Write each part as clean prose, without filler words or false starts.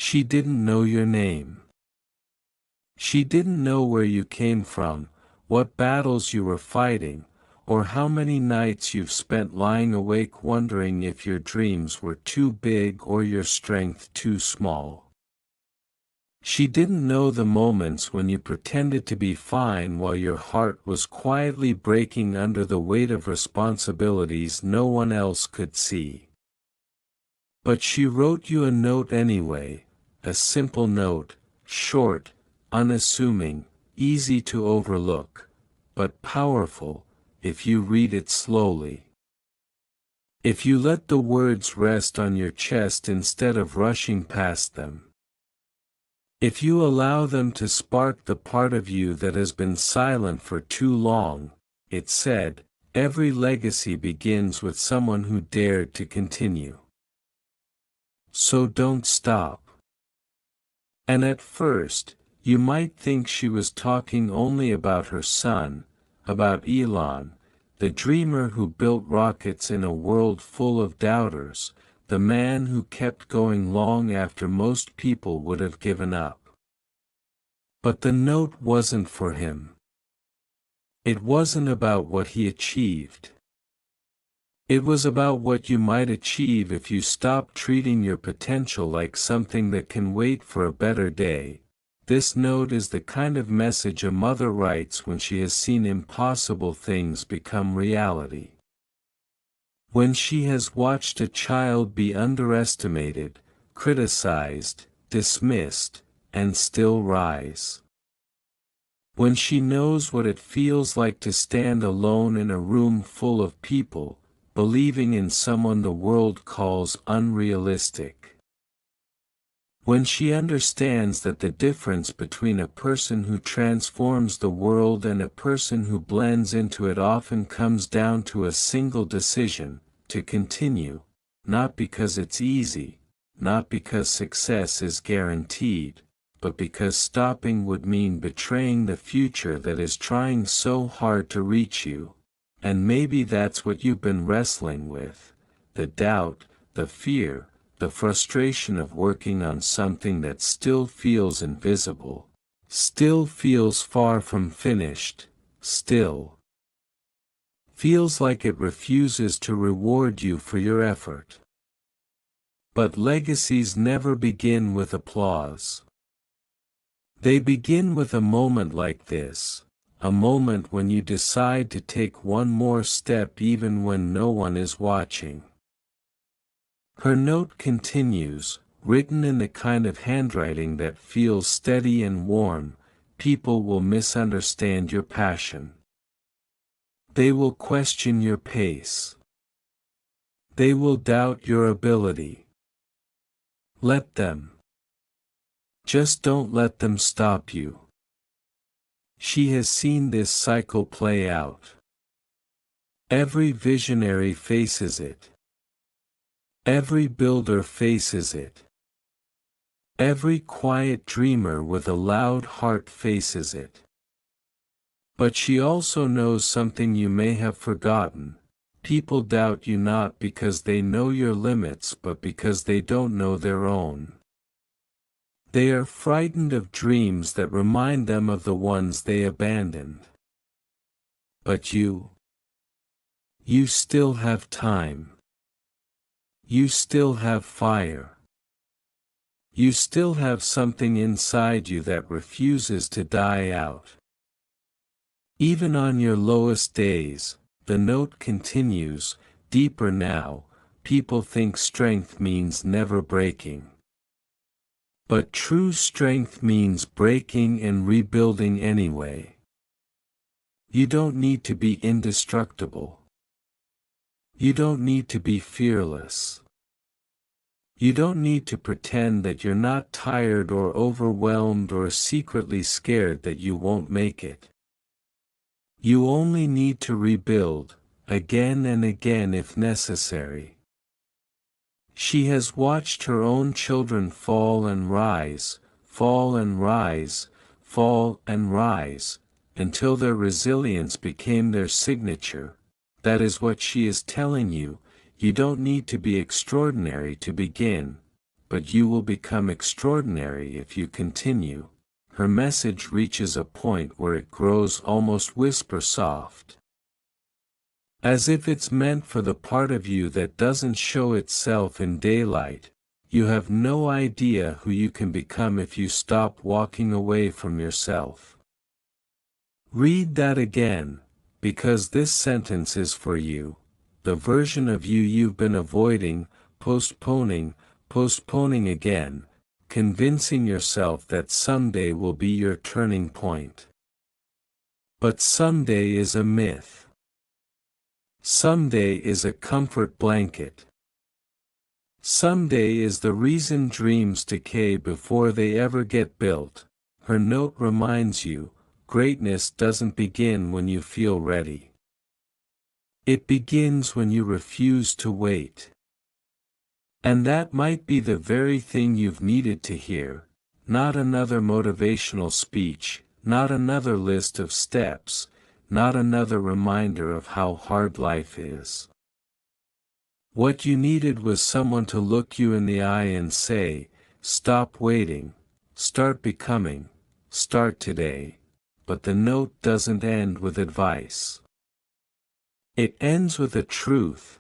She didn't know your name. She didn't know where you came from, what battles you were fighting, or how many nights you've spent lying awake wondering if your dreams were too big or your strength too small. She didn't know the moments when you pretended to be fine while your heart was quietly breaking under the weight of responsibilities no one else could see. But she wrote you a note anyway, a simple note, short, unassuming, easy to overlook, but powerful, if you read it slowly. If you let the words rest on your chest instead of rushing past them. If you allow them to spark the part of you that has been silent for too long, it said, every legacy begins with someone who dared to continue. So don't stop. And at first, you might think she was talking only about her son, about Elon, the dreamer who built rockets in a world full of doubters, the man who kept going long after most people would have given up. But the note wasn't for him. It wasn't about what he achieved. It was about what you might achieve if you stopped treating your potential like something that can wait for a better day. This note is the kind of message a mother writes when she has seen impossible things become reality. When she has watched a child be underestimated, criticized, dismissed, and still rise. When she knows what it feels like to stand alone in a room full of people, believing in someone the world calls unrealistic. When she understands that the difference between a person who transforms the world and a person who blends into it often comes down to a single decision, to continue, not because it's easy, not because success is guaranteed, but because stopping would mean betraying the future that is trying so hard to reach you. And maybe that's what you've been wrestling with, the doubt, the fear, the frustration of working on something that still feels invisible, still feels far from finished, still feels like it refuses to reward you for your effort. But legacies never begin with applause. They begin with a moment like this, a moment when you decide to take one more step even when no one is watching. Her note continues, written in the kind of handwriting that feels steady and warm. People will misunderstand your passion. They will question your pace. They will doubt your ability. Let them. Just don't let them stop you. She has seen this cycle play out. Every visionary faces it. Every builder faces it. Every quiet dreamer with a loud heart faces it. But she also knows something you may have forgotten. People doubt you not because they know your limits but because they don't know their own. They are frightened of dreams that remind them of the ones they abandoned. But you still have time. You still have fire. You still have something inside you that refuses to die out. Even on your lowest days, the note continues, deeper now, people think strength means never breaking. But true strength means breaking and rebuilding anyway. You don't need to be indestructible. You don't need to be fearless. You don't need to pretend that you're not tired or overwhelmed or secretly scared that you won't make it. You only need to rebuild, again and again if necessary. She has watched her own children fall and rise, fall and rise, fall and rise, until their resilience became their signature. That is what she is telling you. You don't need to be extraordinary to begin. but you will become extraordinary if you continue. Her message reaches a point where it grows almost whisper soft. As if it's meant for the part of you that doesn't show itself in daylight. You have no idea who you can become if you stop walking away from yourself. Read that again, because this sentence is for you, the version of you you've been avoiding, postponing again, convincing yourself that someday will be your turning point. But someday is a myth. Someday is a comfort blanket. Someday is the reason dreams decay before they ever get built. Her note reminds you, greatness doesn't begin when you feel ready. It begins when you refuse to wait. And that might be the very thing you've needed to hear, not another motivational speech, not another list of steps, not another reminder of how hard life is. What you needed was someone to look you in the eye and say, stop waiting, start becoming, start today. But the note doesn't end with advice. It ends with a truth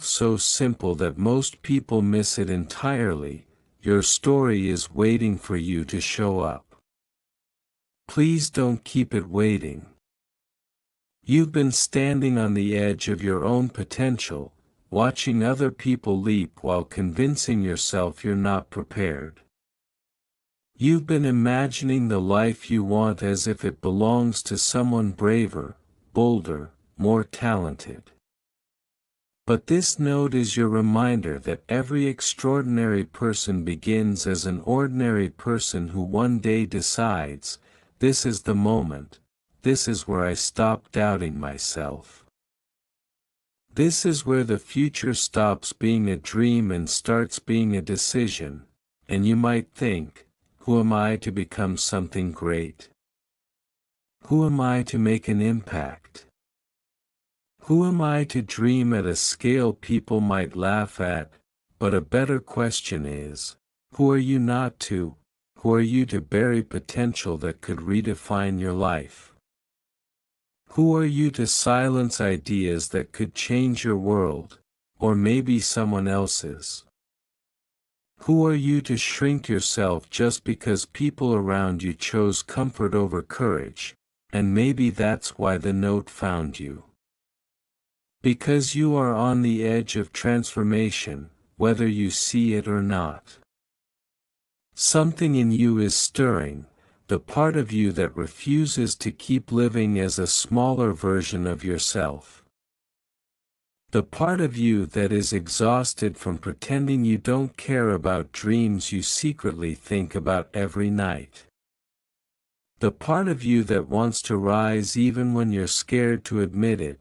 so simple that most people miss it entirely. Your story is waiting for you to show up. Please don't keep it waiting. You've been standing on the edge of your own potential, watching other people leap while convincing yourself you're not prepared. You've been imagining the life you want as if it belongs to someone braver, bolder, more talented. But this note is your reminder that every extraordinary person begins as an ordinary person who one day decides, this is the moment, this is where I stop doubting myself. This is where the future stops being a dream and starts being a decision, and you might think, who am I to become something great? Who am I to make an impact? Who am I to dream at a scale people might laugh at? But a better question is, who are you not to? Who are you to bury potential that could redefine your life? Who are you to silence ideas that could change your world, or maybe someone else's? Who are you to shrink yourself just because people around you chose comfort over courage, and maybe that's why the note found you? Because you are on the edge of transformation, whether you see it or not. Something in you is stirring, the part of you that refuses to keep living as a smaller version of yourself. The part of you that is exhausted from pretending you don't care about dreams you secretly think about every night. The part of you that wants to rise even when you're scared to admit it.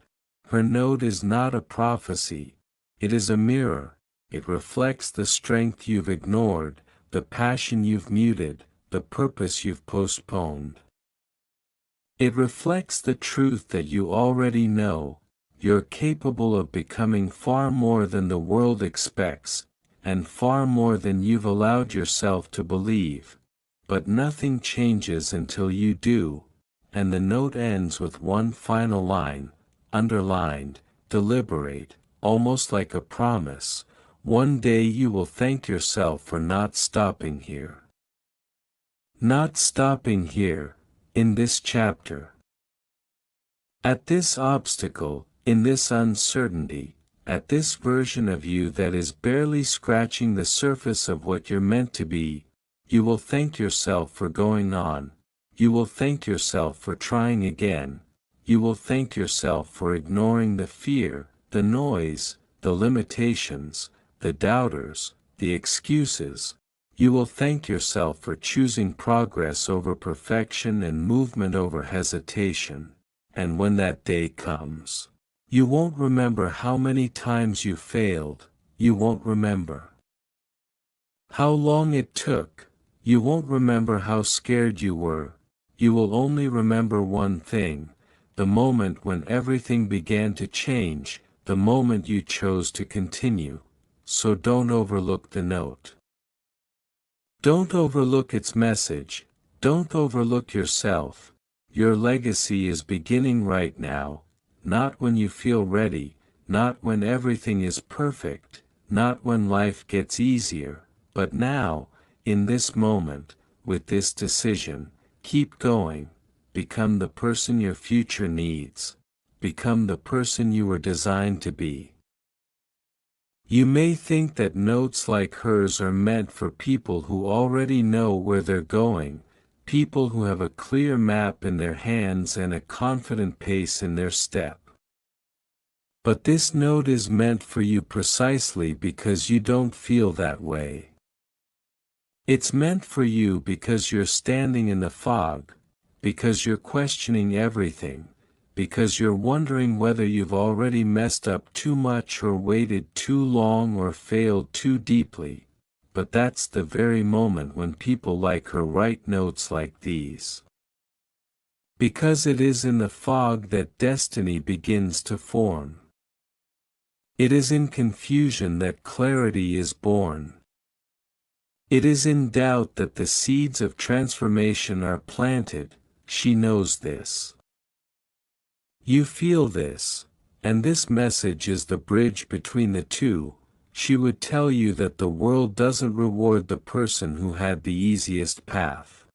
Her note is not a prophecy, it is a mirror. It reflects the strength you've ignored, the passion you've muted, the purpose you've postponed. It reflects the truth that you already know. You're capable of becoming far more than the world expects, and far more than you've allowed yourself to believe. But nothing changes until you do, and the note ends with one final line, underlined, deliberate, almost like a promise. One day you will thank yourself for not stopping here. Not stopping here, in this chapter. At this obstacle, in this uncertainty, at this version of you that is barely scratching the surface of what you're meant to be, you will thank yourself for going on. You will thank yourself for trying again. You will thank yourself for ignoring the fear, the noise, the limitations, the doubters, the excuses. You will thank yourself for choosing progress over perfection and movement over hesitation. And when that day comes, you won't remember how many times you failed. You won't remember how long it took. You won't remember how scared you were. You will only remember one thing. The moment when everything began to change, the moment you chose to continue. So don't overlook the note. Don't overlook its message. Don't overlook yourself. Your legacy is beginning right now, not when you feel ready, not when everything is perfect, not when life gets easier, but now, in this moment, with this decision. Keep going. Become the person your future needs. Become the person you were designed to be. You may think that notes like hers are meant for people who already know where they're going, people who have a clear map in their hands and a confident pace in their step. But this note is meant for you precisely because you don't feel that way. It's meant for you because you're standing in the fog, because you're questioning everything, because you're wondering whether you've already messed up too much or waited too long or failed too deeply. But that's the very moment when people like her write notes like these. Because it is in the fog that destiny begins to form. It is in confusion that clarity is born. It is in doubt that the seeds of transformation are planted. She knows this. You feel this, and this message is the bridge between the two. She would tell you that the world doesn't reward the person who had the easiest path.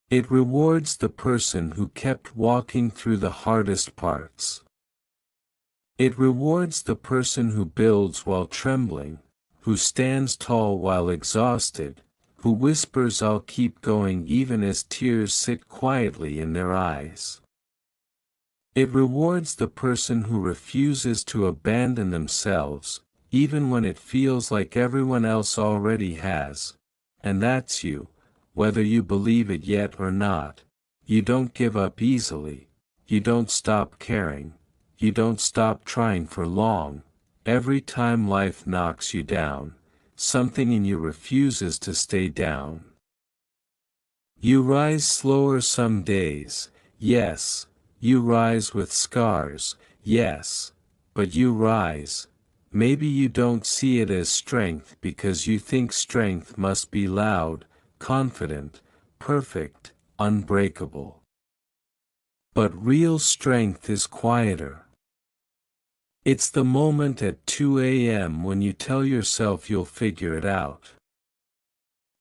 It rewards the person who kept walking through the hardest parts. It rewards the person who builds while trembling, who stands tall while exhausted, who whispers "I'll keep going" even as tears sit quietly in their eyes. It rewards the person who refuses to abandon themselves, even when it feels like everyone else already has. And that's you, whether you believe it yet or not. You don't give up easily. You don't stop caring. You don't stop trying for long. Every time life knocks you down, something in you refuses to stay down. You rise slower some days, yes. You rise with scars, yes, but you rise. Maybe you don't see it as strength because you think strength must be loud, confident, perfect, unbreakable. But real strength is quieter. It's the moment at 2 a.m. when you tell yourself you'll figure it out.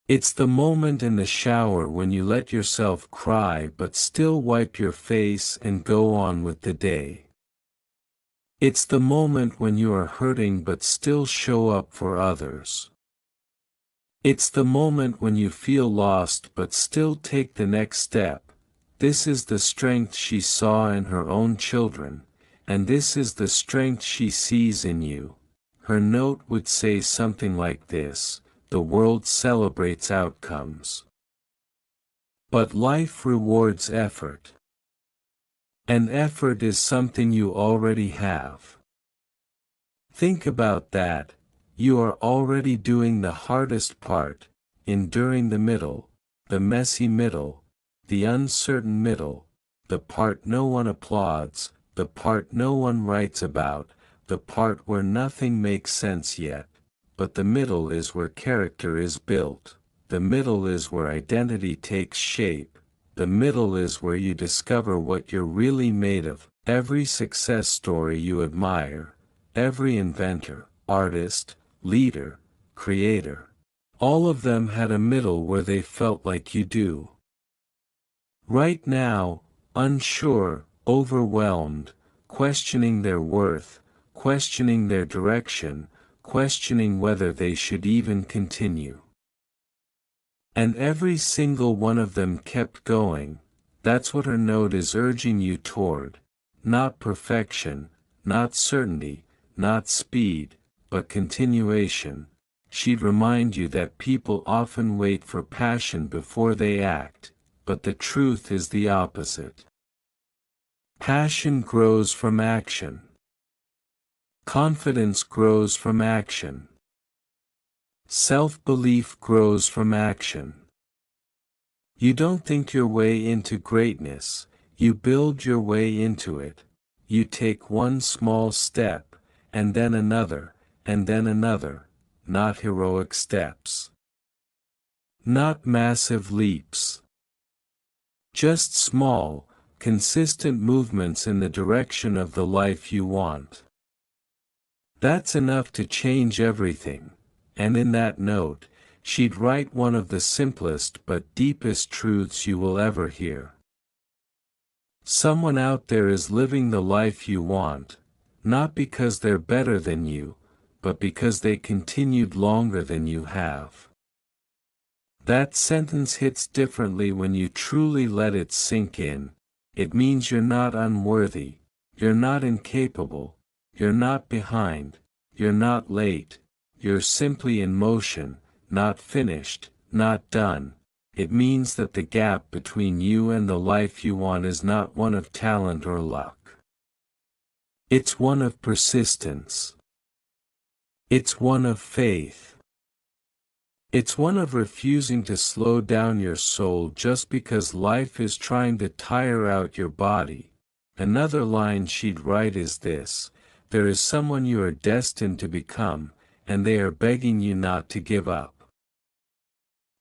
It's the moment in the shower when you let yourself cry but still wipe your face and go on with the day. It's the moment when you are hurting but still show up for others. It's the moment when you feel lost but still take the next step. This is the strength she saw in her own children, and this is the strength she sees in you. Her note would say something like this: the world celebrates outcomes, but life rewards effort. And effort is something you already have. Think about that. You are already doing the hardest part, enduring the middle, the messy middle, the uncertain middle, the part no one applauds, the part no one writes about, the part where nothing makes sense yet. But the middle is where character is built. The middle is where identity takes shape. The middle is where you discover what you're really made of. Every success story you admire, every inventor, artist, leader, creator, all of them had a middle where they felt like you do. Right now, unsure, overwhelmed, questioning their worth, questioning their direction, questioning whether they should even continue. And every single one of them kept going. That's what her note is urging you toward. Not perfection, not certainty, not speed, but continuation. She'd remind you that people often wait for passion before they act, but the truth is the opposite. Passion grows from action. Confidence grows from action. Self-belief grows from action. You don't think your way into greatness, you build your way into it. You take one small step, and then another, not heroic steps. Not massive leaps. Just small, consistent movements in the direction of the life you want. That's enough to change everything, and in that note, she'd write one of the simplest but deepest truths you will ever hear. Someone out there is living the life you want, not because they're better than you, but because they continued longer than you have. That sentence hits differently when you truly let it sink in. It means you're not unworthy, you're not incapable, you're not behind, you're not late, you're simply in motion, not finished, not done. It means that the gap between you and the life you want is not one of talent or luck. It's one of persistence. It's one of faith. It's one of refusing to slow down your soul just because life is trying to tire out your body. Another line she'd write is this: there is someone you are destined to become, and they are begging you not to give up.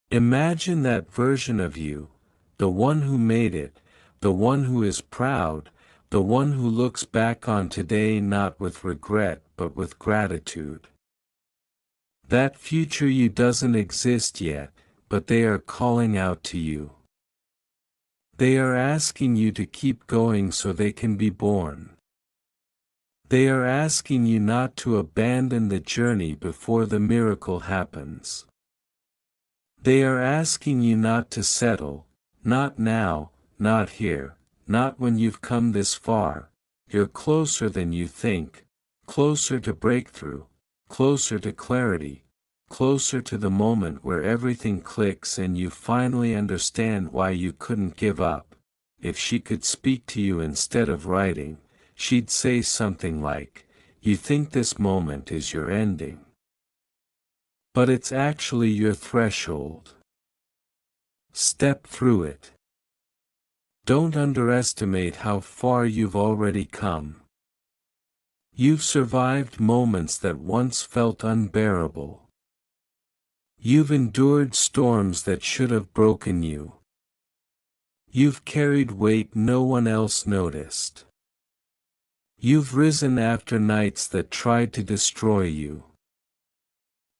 Imagine that version of you, the one who made it, the one who is proud, the one who looks back on today not with regret but with gratitude. That future you doesn't exist yet, but they are calling out to you. They are asking you to keep going so they can be born. They are asking you not to abandon the journey before the miracle happens. They are asking you not to settle, not now, not here, not when you've come this far. You're closer than you think, closer to breakthrough, closer to clarity, closer to the moment where everything clicks and you finally understand why you couldn't give up. If she could speak to you instead of writing, she'd say something like, "You think this moment is your ending. But it's actually your threshold. Step through it. Don't underestimate how far you've already come. You've survived moments that once felt unbearable. You've endured storms that should have broken you. You've carried weight no one else noticed. You've risen after nights that tried to destroy you.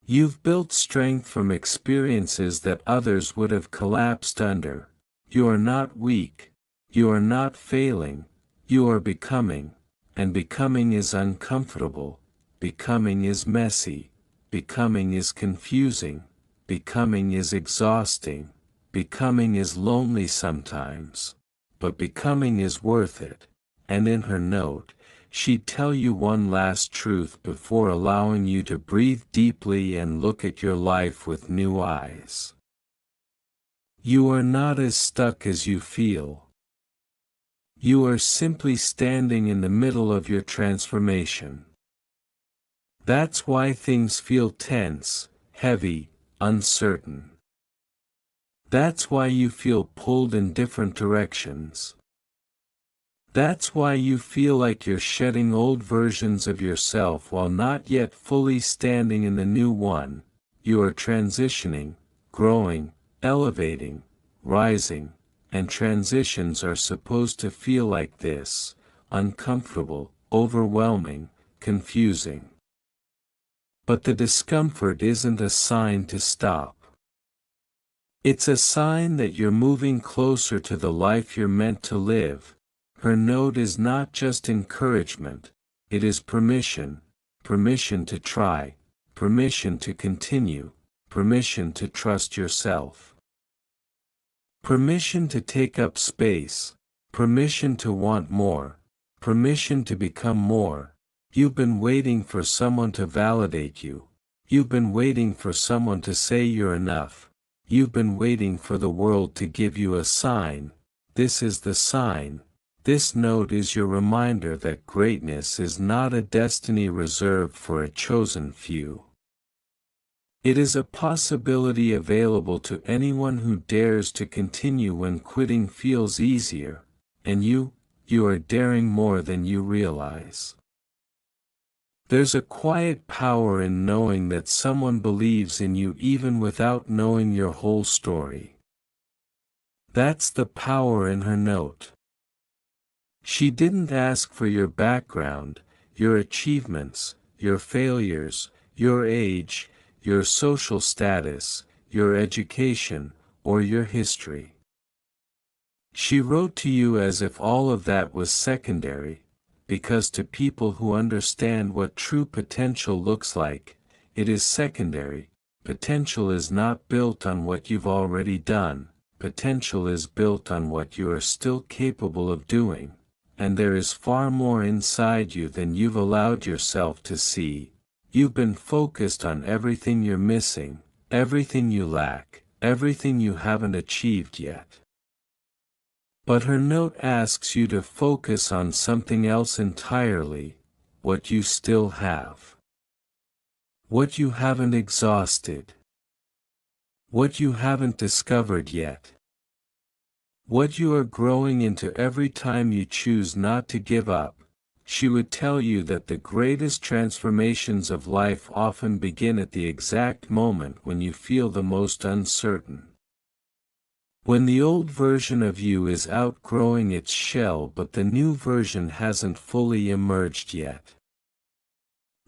You've built strength from experiences that others would have collapsed under. You are not weak. You are not failing. You are becoming. And becoming is uncomfortable. Becoming is messy. Becoming is confusing. Becoming is exhausting. Becoming is lonely sometimes. But becoming is worth it." And in her note, she'd tell you one last truth before allowing you to breathe deeply and look at your life with new eyes. You are not as stuck as you feel. You are simply standing in the middle of your transformation. That's why things feel tense, heavy, uncertain. That's why you feel pulled in different directions. That's why you feel like you're shedding old versions of yourself while not yet fully standing in the new one. You are transitioning, growing, elevating, rising, and transitions are supposed to feel like this: uncomfortable, overwhelming, confusing. But the discomfort isn't a sign to stop. It's a sign that you're moving closer to the life you're meant to live. Her note is not just encouragement, it is permission. Permission to try, permission to continue, permission to trust yourself. Permission to take up space, permission to want more, permission to become more. You've been waiting for someone to validate you. You've been waiting for someone to say you're enough. You've been waiting for the world to give you a sign. This is the sign. This note is your reminder that greatness is not a destiny reserved for a chosen few. It is a possibility available to anyone who dares to continue when quitting feels easier, and you are daring more than you realize. There's a quiet power in knowing that someone believes in you even without knowing your whole story. That's the power in her note. She didn't ask for your background, your achievements, your failures, your age, your social status, your education, or your history. She wrote to you as if all of that was secondary, because to people who understand what true potential looks like, it is secondary. Potential is not built on what you've already done, potential is built on what you are still capable of doing, and there is far more inside you than you've allowed yourself to see. You've been focused on everything you're missing, everything you lack, everything you haven't achieved yet. But her note asks you to focus on something else entirely, what you still have. What you haven't exhausted. What you haven't discovered yet. What you are growing into every time you choose not to give up. She would tell you that the greatest transformations of life often begin at the exact moment when you feel the most uncertain. When the old version of you is outgrowing its shell but the new version hasn't fully emerged yet.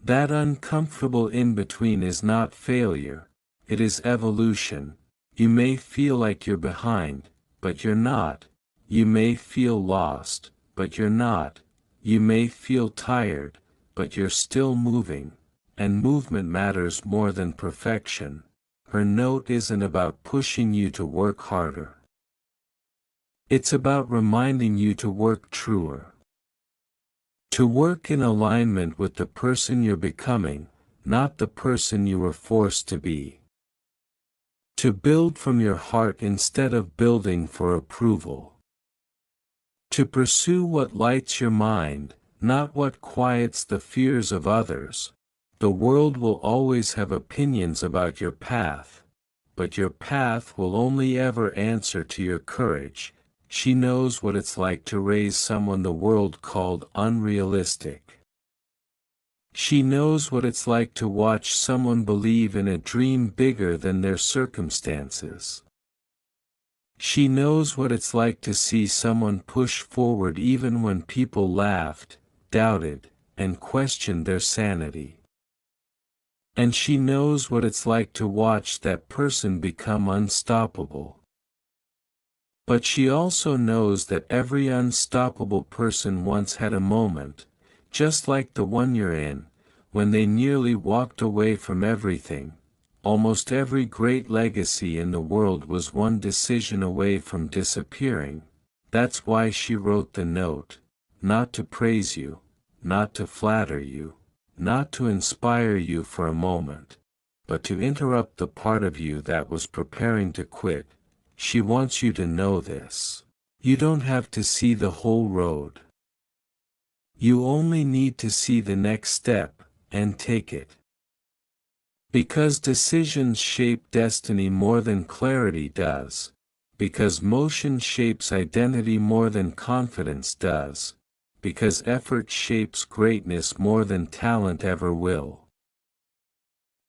That uncomfortable in-between is not failure, it is evolution. You may feel like you're behind, but you're not. You may feel lost, but you're not. You may feel tired, but you're still moving, and movement matters more than perfection. Her note isn't about pushing you to work harder. It's about reminding you to work truer. To work in alignment with the person you're becoming, not the person you were forced to be. To build from your heart instead of building for approval. To pursue what lights your mind, not what quiets the fears of others. The world will always have opinions about your path, but your path will only ever answer to your courage. She knows what it's like to raise someone the world called unrealistic. She knows what it's like to watch someone believe in a dream bigger than their circumstances. She knows what it's like to see someone push forward even when people laughed, doubted, and questioned their sanity. And she knows what it's like to watch that person become unstoppable. But she also knows that every unstoppable person once had a moment, just like the one you're in, when they nearly walked away from everything. Almost every great legacy in the world was one decision away from disappearing. That's why she wrote the note, not to praise you, not to flatter you, not to inspire you for a moment, but to interrupt the part of you that was preparing to quit. She wants you to know this. You don't have to see the whole road. You only need to see the next step, and take it. Because decisions shape destiny more than clarity does. Because motion shapes identity more than confidence does. Because effort shapes greatness more than talent ever will.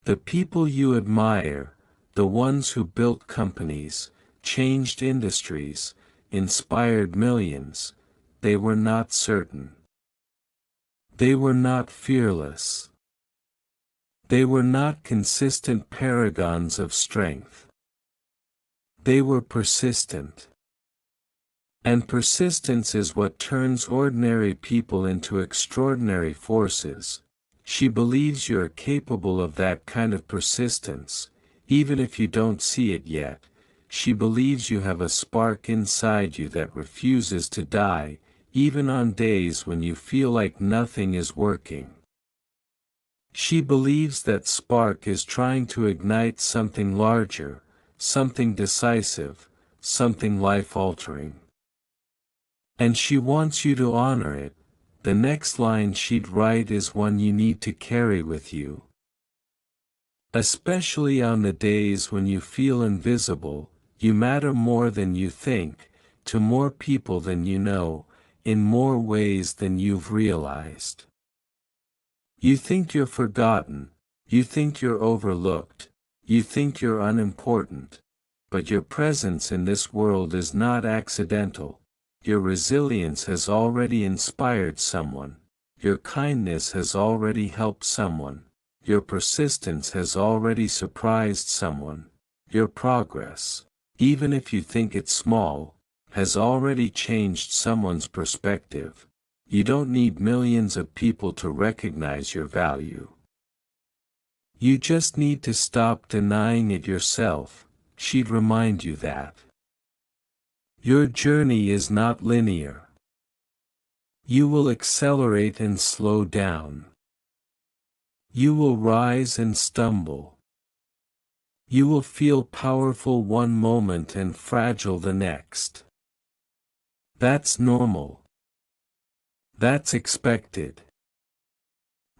The people you admire, the ones who built companies, changed industries, inspired millions, they were not certain. They were not fearless. They were not consistent paragons of strength. They were persistent. And persistence is what turns ordinary people into extraordinary forces. She believes you are capable of that kind of persistence, even if you don't see it yet. She believes you have a spark inside you that refuses to die, even on days when you feel like nothing is working. She believes that spark is trying to ignite something larger, something decisive, something life-altering. And she wants you to honor it. The next line she'd write is one you need to carry with you. Especially on the days when you feel invisible, you matter more than you think, to more people than you know, in more ways than you've realized. You think you're forgotten, you think you're overlooked, you think you're unimportant. But your presence in this world is not accidental. Your resilience has already inspired someone. Your kindness has already helped someone. Your persistence has already surprised someone. Your progress, even if you think it's small, has already changed someone's perspective. You don't need millions of people to recognize your value. You just need to stop denying it yourself. She'd remind you that your journey is not linear. You will accelerate and slow down. You will rise and stumble. You will feel powerful one moment and fragile the next. That's normal. That's expected.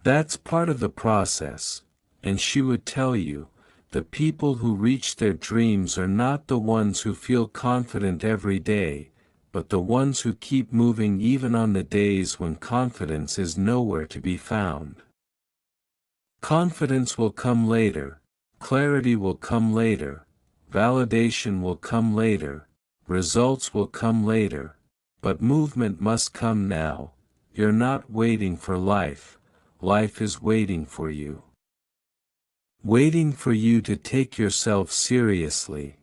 That's part of the process, and she would tell you, the people who reach their dreams are not the ones who feel confident every day, but the ones who keep moving even on the days when confidence is nowhere to be found. Confidence will come later, clarity will come later, validation will come later, results will come later, but movement must come now. You're not waiting for life, life is waiting for you. Waiting for you to take yourself seriously.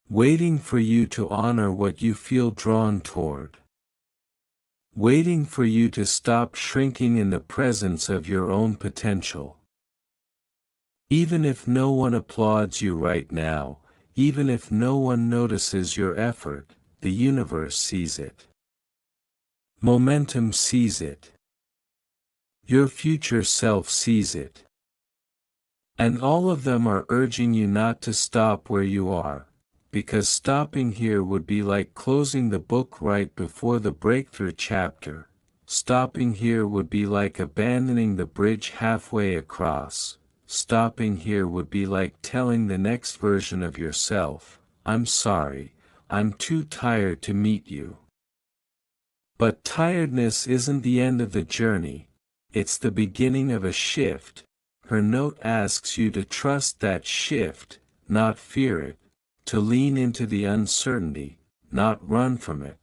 Waiting for you to honor what you feel drawn toward. Waiting for you to stop shrinking in the presence of your own potential. Even if no one applauds you right now, even if no one notices your effort, the universe sees it. Momentum sees it. Your future self sees it. And all of them are urging you not to stop where you are, because stopping here would be like closing the book right before the breakthrough chapter. Stopping here would be like abandoning the bridge halfway across. Stopping here would be like telling the next version of yourself, "I'm sorry, I'm too tired to meet you." But tiredness isn't the end of the journey, it's the beginning of a shift. Her note asks you to trust that shift, not fear it, to lean into the uncertainty, not run from it,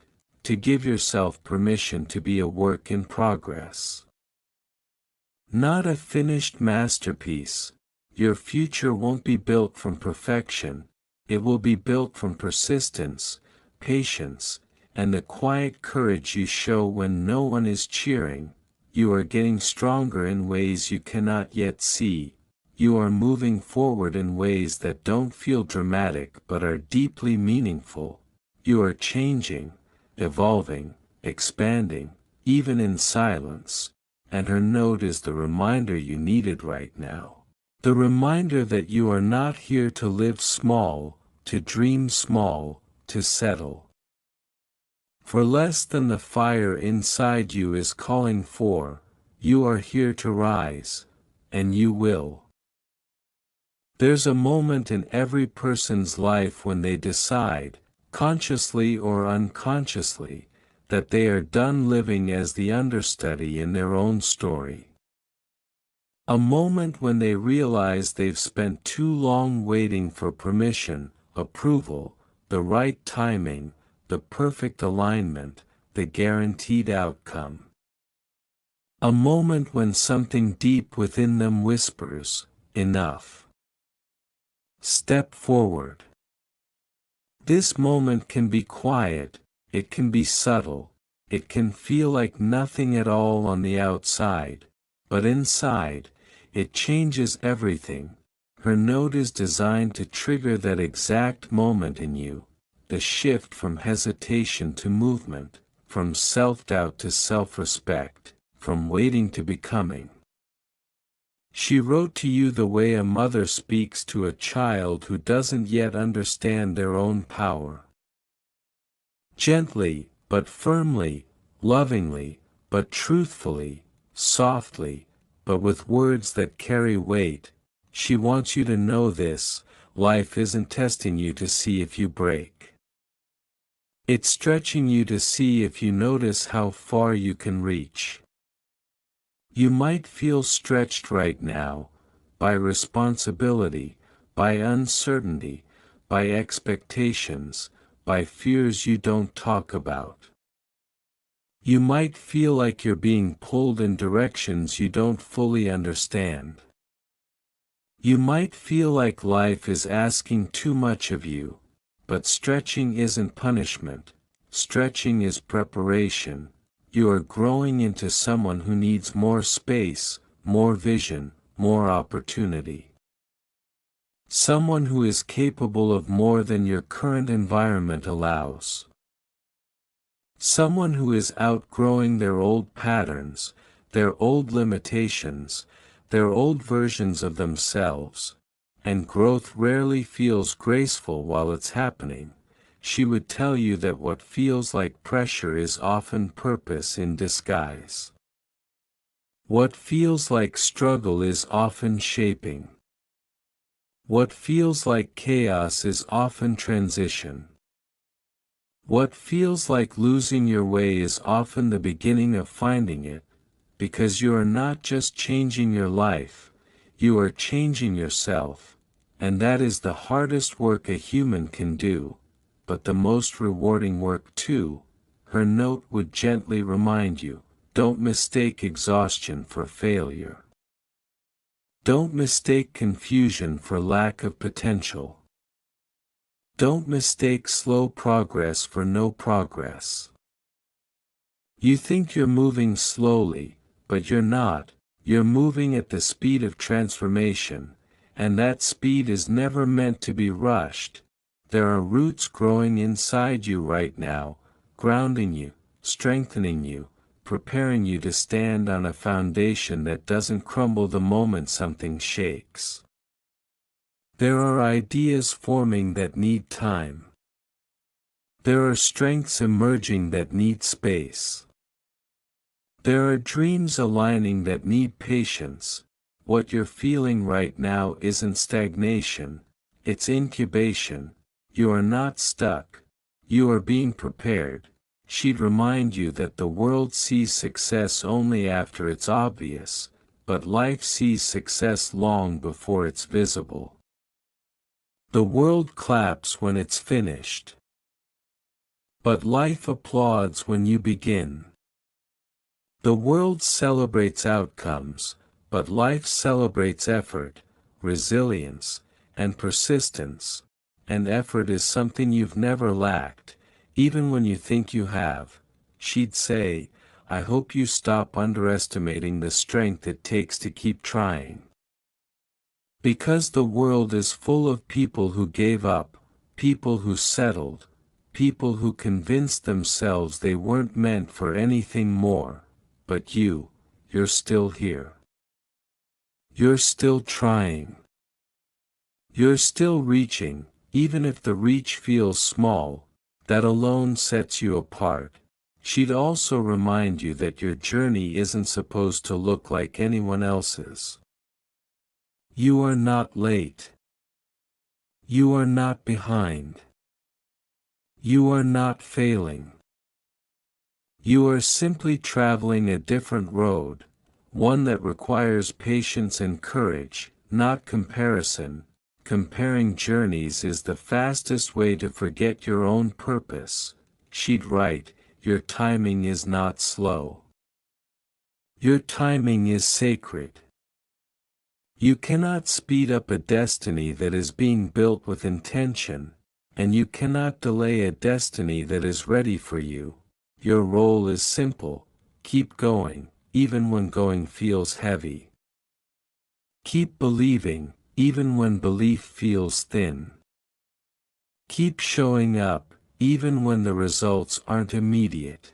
to give yourself permission to be a work in progress. Not a finished masterpiece. Your future won't be built from perfection, it will be built from persistence, patience, and the quiet courage you show when no one is cheering. You are getting stronger in ways you cannot yet see. You are moving forward in ways that don't feel dramatic but are deeply meaningful. You are changing, evolving, expanding, even in silence. And her note is the reminder you needed right now. The reminder that you are not here to live small, to dream small, to settle for less than the fire inside you is calling for. You are here to rise, and you will. There's a moment in every person's life when they decide, consciously or unconsciously, that they are done living as the understudy in their own story. A moment when they realize they've spent too long waiting for permission, approval, the right timing, the perfect alignment, the guaranteed outcome. A moment when something deep within them whispers, "Enough. Step forward." This moment can be quiet, it can be subtle, it can feel like nothing at all on the outside, but inside, it changes everything. Her note is designed to trigger that exact moment in you. The shift from hesitation to movement, from self-doubt to self-respect, from waiting to becoming. She wrote to you the way a mother speaks to a child who doesn't yet understand their own power. Gently, but firmly, lovingly, but truthfully, softly, but with words that carry weight. She wants you to know this: life isn't testing you to see if you break. It's stretching you to see if you notice how far you can reach. You might feel stretched right now, by responsibility, by uncertainty, by expectations, by fears you don't talk about. You might feel like you're being pulled in directions you don't fully understand. You might feel like life is asking too much of you, but stretching isn't punishment, stretching is preparation. You are growing into someone who needs more space, more vision, more opportunity. Someone who is capable of more than your current environment allows. Someone who is outgrowing their old patterns, their old limitations, their old versions of themselves. And growth rarely feels graceful while it's happening. She would tell you that what feels like pressure is often purpose in disguise. What feels like struggle is often shaping. What feels like chaos is often transition. What feels like losing your way is often the beginning of finding it, because you are not just changing your life, you are changing yourself, and that is the hardest work a human can do, but the most rewarding work too. Her note would gently remind you, don't mistake exhaustion for failure. Don't mistake confusion for lack of potential. Don't mistake slow progress for no progress. You think you're moving slowly, but you're not. You're moving at the speed of transformation, and that speed is never meant to be rushed. There are roots growing inside you right now, grounding you, strengthening you, preparing you to stand on a foundation that doesn't crumble the moment something shakes. There are ideas forming that need time. There are strengths emerging that need space. There are dreams aligning that need patience. What you're feeling right now isn't stagnation, it's incubation. You are not stuck. You are being prepared. She'd remind you that the world sees success only after it's obvious, but life sees success long before it's visible. The world claps when it's finished, but life applauds when you begin. The world celebrates outcomes, but life celebrates effort, resilience, and persistence. And effort is something you've never lacked, even when you think you have. She'd say, I hope you stop underestimating the strength it takes to keep trying. Because the world is full of people who gave up, people who settled, people who convinced themselves they weren't meant for anything more. But you're still here. You're still trying. You're still reaching, even if the reach feels small. That alone sets you apart. She'd also remind you that your journey isn't supposed to look like anyone else's. You are not late. You are not behind. You are not failing. You are simply traveling a different road, one that requires patience and courage, not comparison. Comparing journeys is the fastest way to forget your own purpose. She'd write, your timing is not slow. Your timing is sacred. You cannot speed up a destiny that is being built with intention, and you cannot delay a destiny that is ready for you. Your role is simple: keep going, even when going feels heavy. Keep believing, even when belief feels thin. Keep showing up, even when the results aren't immediate.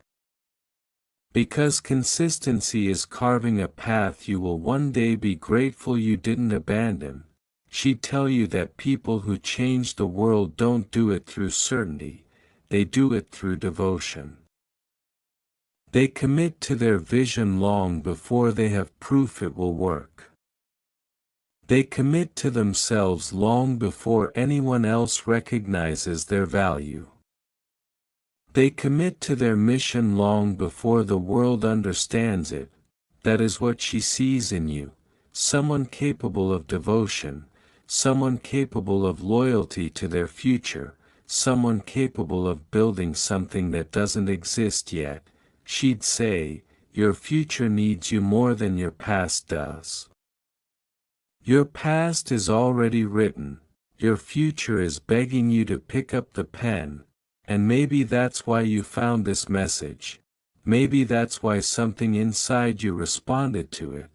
Because consistency is carving a path you will one day be grateful you didn't abandon. She'd tell you that people who change the world don't do it through certainty, they do it through devotion. They commit to their vision long before they have proof it will work. They commit to themselves long before anyone else recognizes their value. They commit to their mission long before the world understands it. That is what she sees in you, someone capable of devotion, someone capable of loyalty to their future, someone capable of building something that doesn't exist yet. She'd say, your future needs you more than your past does. Your past is already written, your future is begging you to pick up the pen, and maybe that's why you found this message. Maybe that's why something inside you responded to it.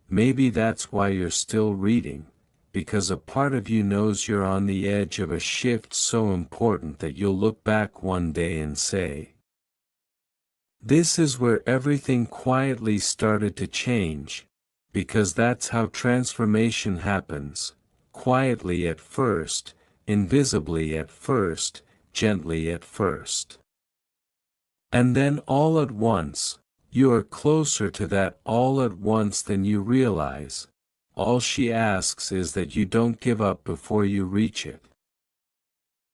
Maybe that's why you're still reading, because a part of you knows you're on the edge of a shift so important that you'll look back one day and say, this is where everything quietly started to change, because that's how transformation happens, quietly at first, invisibly at first, gently at first. And then all at once, you are closer to that all at once than you realize. All she asks is that you don't give up before you reach it.